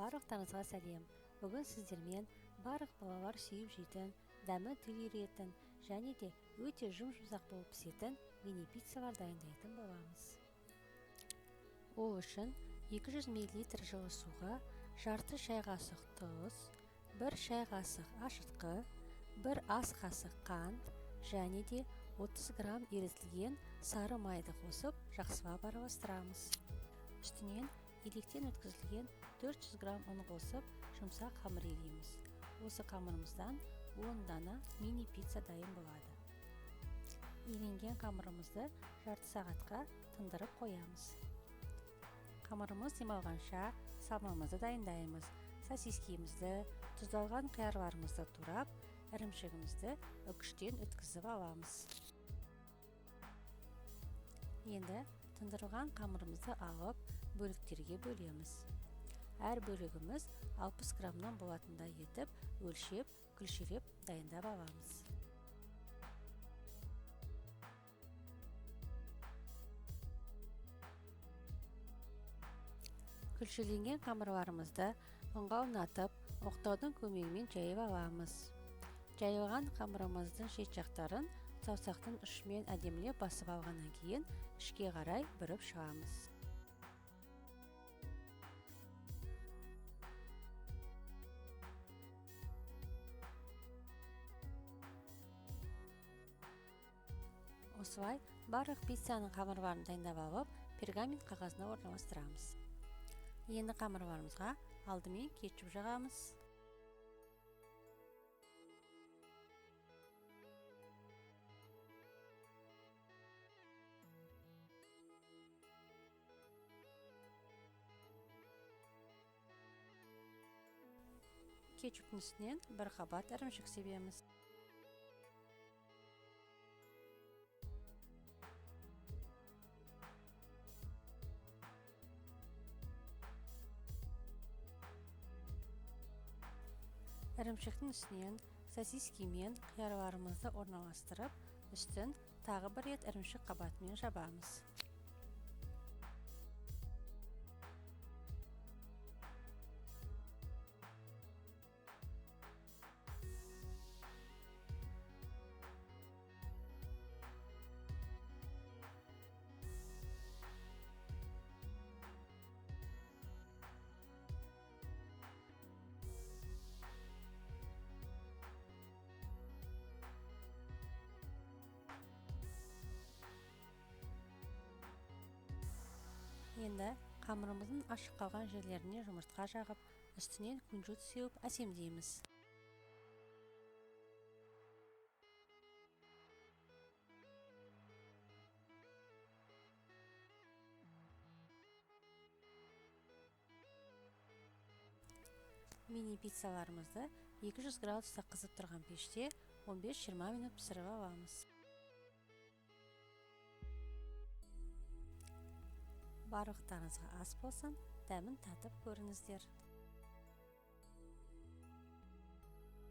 Барлықтарыңызға сәлем. Бүгін сіздермен барлық балалар сүйіп жейтін, дәмі тіл үйіретін және де өте жұмсақ болып пісетін мини пиццалар дайындайтын боламыз. Ол үшін 200 мл жылы суға жарты шай қасық тұз, 1 шай қасық ашытқы, 1 ас қасық қант және де 30 грамм ерітілген сары майды қосып жақсылап араластырамыз. Үстінен електен өткізілген 400 грамм ұн қосып жұмсақ қамыр елейміз. Осы қамырымыздан 10 дана мини пицца дайын болады. Еленген қамырымызды жарты сағатқа тындырып қоямыз. Қамырымыз демалғанша салмамызды дайындаймыз. Сосискемізді, тұздалған қиярларымызды турап, ірімшігімізді үкіштен өткізіп аламыз. Енді тындырылған қамырымызды алып, бөліктерге бөлеміз. Әр бөлігіміз 60 граммнан болатындай етіп, өлшеп, күлшелеп дайындап аламыз. Күлшеленген қамырларымызды ұнға ұнатып, оқтаудың көмегімен жайып аламыз. Жайылған қамырымыздың шет жақтарын саусақтың ұшымен әдемілеп басып алғаннан кейін ішке қарай бүріп шығамыз. Осылай барлық пиццаның қамырларын дайындап алып, пергамент қағазына орналастырамыз. Енді қамырларымызға алдымен кетчуп жағамыз. Кетчуптың үстінен 1 қабат ірімшік себеміз. Ірімшіктің үстінен сосиски мен қиярларымызды орналастырып, үстін тағы бір рет ірімшік қабатымен жабамыз. Енді қамырымыздың ашық қалған жерлеріне жұмыртқа жағып, үстінен күнжіт сеуіп әсемдейміз. Мини пиццаларымызды 200 градуста қызып тұрған пеште 15-20 минут пісіріп аламыз. Барлықтарыңызға ас болсын, дәмін татып көріңіздер.